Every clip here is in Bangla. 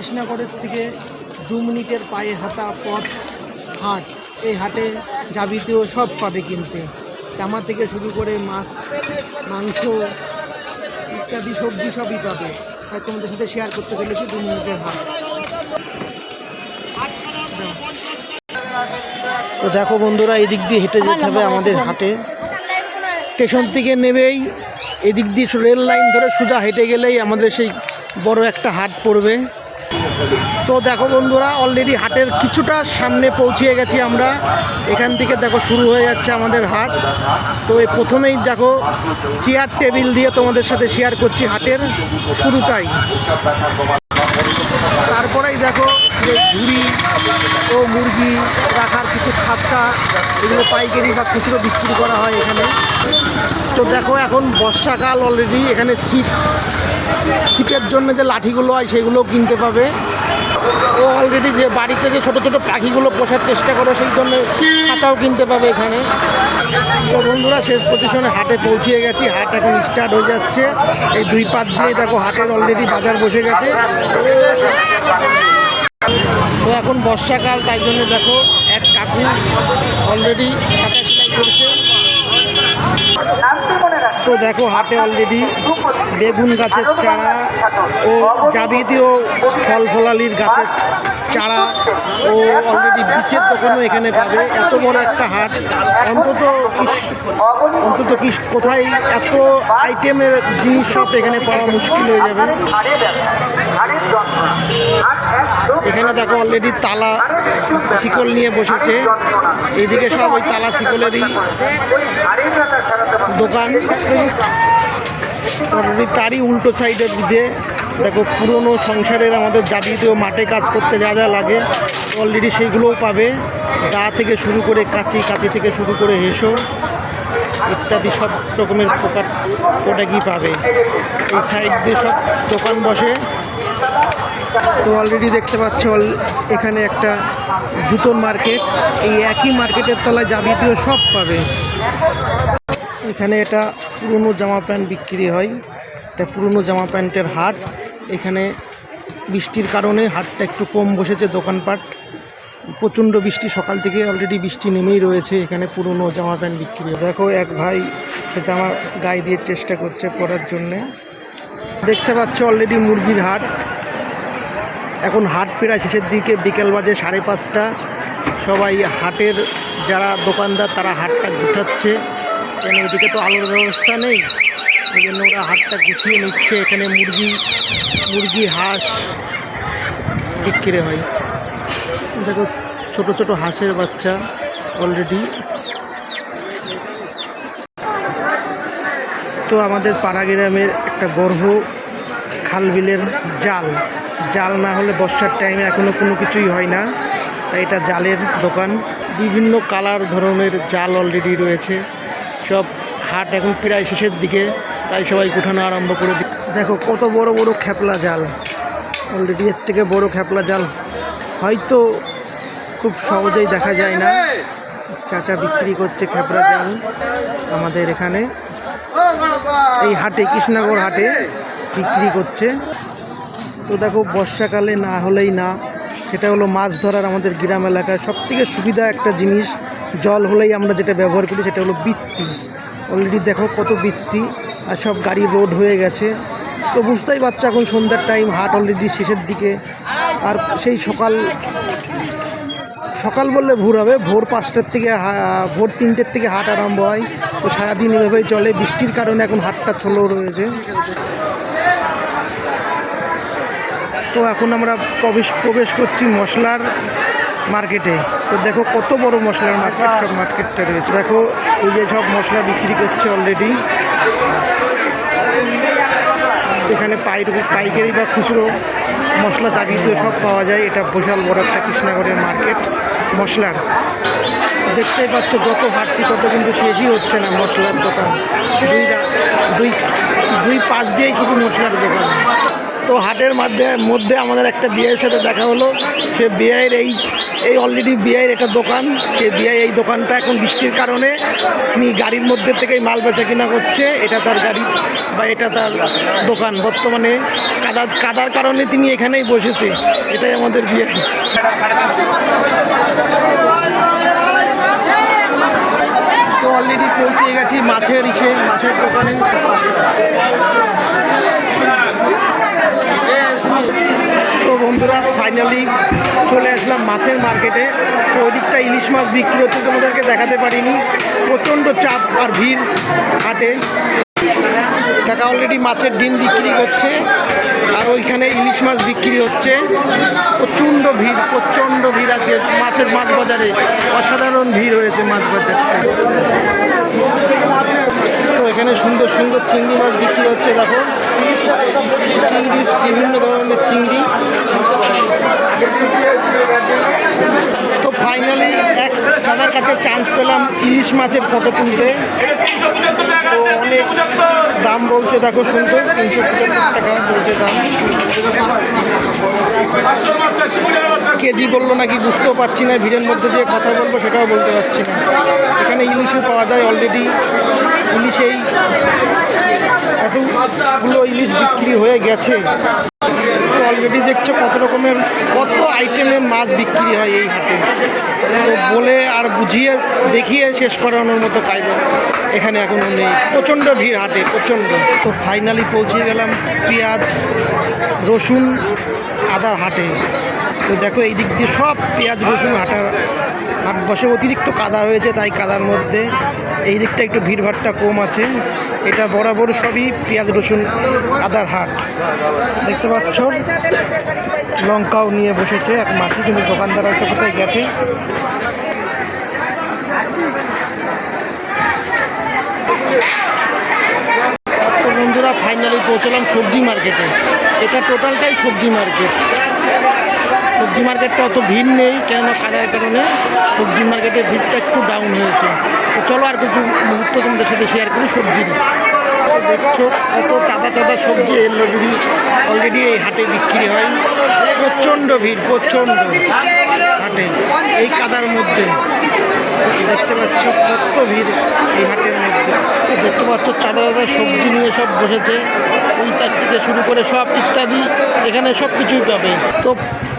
কৃষ্ণনগরের থেকে 2 মিনিটের পায়ে হাঁটা পথ হাট। এই হাটে যাবতীয় সব পাবে কিনতে, জামা থেকে শুরু করে মাছ, মাংস ইত্যাদি সবজি সবই পাবে। তাই তোমাদের সাথে শেয়ার করতে চলেছি 2 মিনিটের হাট। তো দেখো বন্ধুরা, এদিক দিয়ে হেঁটে যেতে হবে আমাদের হাটে। স্টেশন থেকে নেবেই এদিক দিয়ে রেল লাইন ধরে সোজা হেঁটে গেলেই আমাদের সেই বড় একটা হাট পড়বে। তো দেখো বন্ধুরা, অলরেডি হাটের কিছুটা সামনে পৌঁছিয়ে গেছি আমরা। এখান থেকে দেখো শুরু হয়ে যাচ্ছে আমাদের হাট। তো এই প্রথমেই দেখো চেয়ার টেবিল দিয়ে তোমাদের সাথে শেয়ার করছি হাটের শুরুটাই। তারপরেই দেখো যে ঝুড়ি ও মুরগি রাখার কিছু খাপটা, এগুলো পাইকারি বা খুচরো বিক্রি করা হয় এখানে। তো দেখো এখন বর্ষাকাল, অলরেডি এখানে ছিপের জন্য যে লাঠিগুলো হয় সেগুলোও কিনতে পাবে। ও অলরেডি যে বাড়িতে যে ছোটো ছোটো পাখিগুলো পোষার চেষ্টা করো সেই জন্য খাঁচাও কিনতে পাবে এখানে। তো বন্ধুরা, শেষ পজিশনে হাটে পৌঁছিয়ে গেছি। হাট এখন স্টার্ট হয়ে যাচ্ছে। এই 2 পাশ দিয়ে দেখো হাটের অলরেডি বাজার বসে গেছে। তো এখন বর্ষাকাল, তাই জন্য দেখো এক কাকু অলরেডি ছাতা সেলাই করছে। তো দেখো হাটে অলরেডি বেগুন গাছের চারা ও যাবতীয় ফল ফলালির গাছের চারা ও অলরেডি বীজের দোকানও এখানে পাবে। এত বড় একটা হাট, অন্তত কোথায় এত আইটেমের জিনিস সব এখানে পাওয়া মুশকিল হয়ে যাবে। এখানে দেখো অলরেডি তালা শিকল নিয়ে বসেছে। এইদিকে সব ওই তালা শিকলেরই দোকান। অলরেডি তারই উল্টো সাইডের দিকে দেখো পুরনো সংসারের আমাদের যাবতীয় মাঠে কাজ করতে যা যা লাগে অলরেডি সেইগুলোও পাবে। দা থেকে শুরু করে কাঁচি থেকে শুরু করে হেসো ইত্যাদি সব রকমের প্রোডাক্টই পাবে। এই সাইড দিয়ে সব দোকান বসে। তো অলরেডি দেখতে পাচ্ছ এখানে একটা জুতোর মার্কেট। এই একই মার্কেটের তলায় যাবতীয় সব পাবে। এখানে এটা পুরনো জামা প্যান্ট বিক্রি হয়। এটা পুরনো জামা প্যান্টের হাট। এখানে বৃষ্টির কারণে হাটটা একটু কম বসেছে, দোকানপাট প্রচণ্ড বৃষ্টি, সকাল থেকে অলরেডি বৃষ্টি নেমেই রয়েছে। এখানে পুরনো জামা প্যান্ট বিক্রি হয়। দেখো এক ভাই জামা গায়ে দিয়ে চেষ্টা করছে পরার জন্যে। দেখতে পাচ্ছ অলরেডি মুরগির হাট। এখন হাট প্রায় শেষের দিকে, বিকেল বাজে 5:30। সবাই হাটের যারা দোকানদার তারা হাটটা গুছাচ্ছে, কেন এদিকে তো আলোর ব্যবস্থা নেই, এই জন্য ওরা হাটটা গুছিয়ে নিচ্ছে। এখানে মুরগি হাঁস বিক্রি হয়। দেখো ছোট ছোট হাঁসের বাচ্চা অলরেডি। তো আমাদের পাড়া গ্রামের একটা গর্ব খালবিলের জাল না হলে বর্ষার টাইমে এখনও কোনো কিছুই হয় না। তাই এটা জালের দোকান। বিভিন্ন কালার ধরনের জাল অলরেডি রয়েছে। সব হাট এখন প্রায় শেষের দিকে, তাই সবাই উঠানো আরম্ভ করে দিচ্ছে। দেখো কত বড় বড় খেপলা জাল, অলরেডি এর থেকে বড় খেপলা জাল হয়তো খুব সহজেই দেখা যায় না। চাচা বিক্রি করছে খেপলা জাল আমাদের এখানে এই হাটে, কৃষ্ণনগর হাটে বিক্রি করছে। তো দেখো বর্ষাকালে না হলেই না, সেটা হলো মাছ ধরার আমাদের গ্রাম এলাকায় সবথেকে সুবিধা একটা জিনিস। জল হলেই আমরা যেটা ব্যবহার করি সেটা হলো বৃত্তি। অলরেডি দেখো কত বৃত্তি, আর সব গাড়ি রোড হয়ে গেছে। তো বুঝতেই পারছো এখন সন্ধ্যার টাইম, হাট অলরেডি শেষের দিকে। আর সেই সকাল বললে ভোর হবে, ভোর 5টার থেকে ভোর 3টের থেকে হাট আরম্ভ হয়। তো সারাদিন এভাবেই চলে। বৃষ্টির কারণে এখন হাটটা ছোলো রয়েছে। তো এখন আমরা প্রবেশ করছি মশলার মার্কেটে। তো দেখো কত বড় মশলার মার্কেট, সব মার্কেটটা রয়েছে। দেখো এই যে সব মশলা বিক্রি করছে অলরেডি। এখানে পাইকারি বা খুচরো মশলা যাবতীয় সব পাওয়া যায়। এটা বিশাল বড় একটা কৃষ্ণনগরের মার্কেট মশলার। দেখতেই পাচ্ছ যত হাঁটছি তত কিন্তু শেষই হচ্ছে না মশলার দোকান। দুই পাশ দিয়েই শুধু মশলার দোকান। তো তো হাটের মধ্যে আমাদের একটা বিয়ের সাথে দেখা হলো। সে বিয়ের এই অলরেডি বিয়ের একটা দোকান, সে বিয়ে এই দোকানটা এখন বৃষ্টির কারণে তিনি গাড়ির মধ্যে থেকেই মাল বেচা কিনা করছে। এটা তার গাড়ি বা এটা তার দোকান। বর্তমানে কাদার কারণে তিনি এখানেই বসেছে। এটাই আমাদের বিয়ে। তো অলরেডি পৌঁছে গেছি মাছের দোকানে। তো বন্ধুরা ফাইনালি চলে আসলাম মাছের মার্কেটে। তো ওই দিকটা ইলিশ মাছ বিক্রি হচ্ছে, তোমাদেরকে দেখাতে পারিনি। প্রচণ্ড চাপ আর ভিড় হাটে। কাকা অলরেডি মাছের ডিম বিক্রি করছে, আর ওইখানে ইলিশ মাছ বিক্রি হচ্ছে। প্রচণ্ড ভিড় আছে মাছ বাজারে। অসাধারণ ভিড় হয়েছে মাছ বাজারে। তো এখানে সুন্দর চিংড়ি মাছ বিক্রি হচ্ছে। দেখো চিংড়ি, বিভিন্ন ধরনের চিংড়ি। তো ফাইনালি এক দাদার কাছে চান্স পেলাম ইলিশ মাছের ফটো তুলতে। তো অনেক দাম বলছে, দেখো সুন্দর 375 টাকা বলছে দাম। কেজি বললো নাকি বুঝতেও পারছি না, ভিড়ের মধ্যে যে কথা বলবো সেটাও বলতে পারছি না। এখানে ইলিশও পাওয়া যায় অলরেডি। ইলিশেই এতগুলো ইলিশ বিক্রি হয়ে গেছে। অলরেডি দেখছো কত আইটেমের মাছ বিক্রি হয় এই হাটে। তো বলে আর বুঝিয়ে দেখিয়ে শেষ করানোর মতো কায়দা এখানে এখনও নেই। প্রচণ্ড ভিড় হাটে, প্রচণ্ড। তো ফাইনালি পৌঁছে গেলাম পেঁয়াজ, রসুন, আদার হাটে। তো দেখো এই দিক দিয়ে সব পেঁয়াজ রসুন হাট বসে। অতিরিক্ত কাদা হয়েছে, তাই কাদার মধ্যে এই দিকটা একটু ভিড়ভাড়টা কম আছে। এটা বরাবর সবই পেঁয়াজ রসুন আদার হাট। দেখতে পাচ্ছ লঙ্কাও নিয়ে বসেছে এক মাসি, কিন্তু দোকানদার হয়তো কোথায় গেছে। তো বন্ধুরা ফাইনালি পৌঁছলাম সবজি মার্কেটে। এটা টোটালটাই সবজি মার্কেট। সবজি মার্কেটটা অত ভিড় নেই, কেননা কাদার কারণে সবজি মার্কেটের ভিড়টা একটু ডাউন হয়েছে। তো চলো আর কিছু মুহূর্ত তোমাদের সাথে শেয়ার করি সবজি। দেখছো কত চাঁদা সবজি অলরেডি এই হাটে বিক্রি হয়। প্রচণ্ড ভিড়, প্রচণ্ড হাটে এই কাদার মধ্যে। দেখতে পাচ্ছ কত ভিড় এই হাটের মধ্যে। দেখতে পাচ্ছ চাঁদা সবজি নিয়ে সব বসেছে। তার থেকে শুরু করে সব ইত্যাদি এখানে সব কিছুই পাবে। তো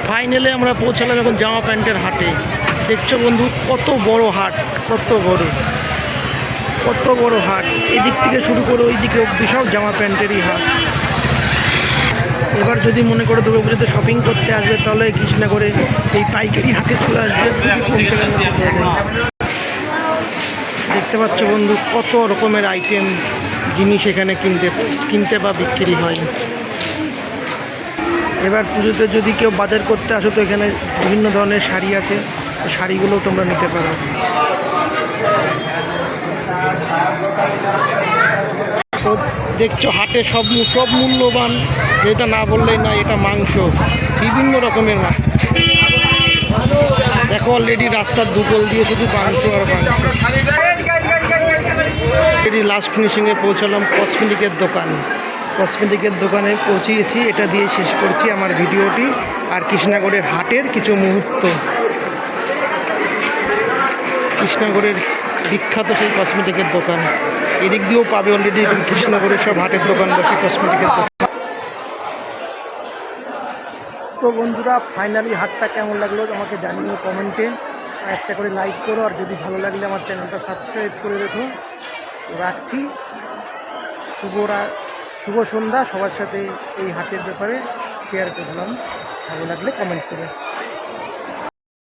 ফাইনালি আমরা পৌঁছালাম এখন জামা প্যান্টের হাটে। দেখছো বন্ধু কত বড় হাট, কত বড় হাট। এদিক থেকে শুরু করে ওই দিকে অব্দি সব জামা প্যান্টেরই হাট। এবার যদি মনে করো দুর্গাপুজোতে শপিং করতে আসবে, তাহলে কৃষ্ণনগরে এই পাইকারি হাটে চলে আসবে। দেখতে পাচ্ছ বন্ধু কত রকমের আইটেম জিনিস এখানে কিনতে বা বিক্রি হয়। এবার পুজোতে যদি কেউ বাজার করতে আসো, তো এখানে বিভিন্ন ধরনের শাড়ি আছে, শাড়িগুলোও তোমরা নিতে পারো। তো দেখছো হাটে সব মূল্যবান, যেটা না বললেই না, এটা মাংস, বিভিন্ন রকমের মাংস। দেখো অলরেডি রাস্তার দুকল দিয়ে শুধু মাংস আর মাংস। লাস্ট ফিনিশিংয়ে পৌঁছালাম কসমেটিকের দোকানে পৌঁছিয়েছি। এটা দিয়ে শেষ করছি আমার ভিডিওটি। আর কৃষ্ণনগরের হাটের কিছু মুহূর্ত। কৃষ্ণনগরের বিখ্যাত সেই কসমেটিকের দোকান এদিক দিয়েও পাবে। অলরেডি কৃষ্ণনগরের সব হাটের দোকান বসে, কসমেটিকের দোকান। তো বন্ধুরা ফাইনালি হাটটা কেমন লাগলো আমাকে জানিও কমেন্টে। একটা করে লাইক করো, আর যদি ভালো লাগলে আমার চ্যানেলটা সাবস্ক্রাইব করে রেখো। রাখছি। শুভ সন্ধ্যা। সবার সাথে এই হাটের ব্যাপারে শেয়ার করলাম। ভালো লাগলে কমেন্ট করে।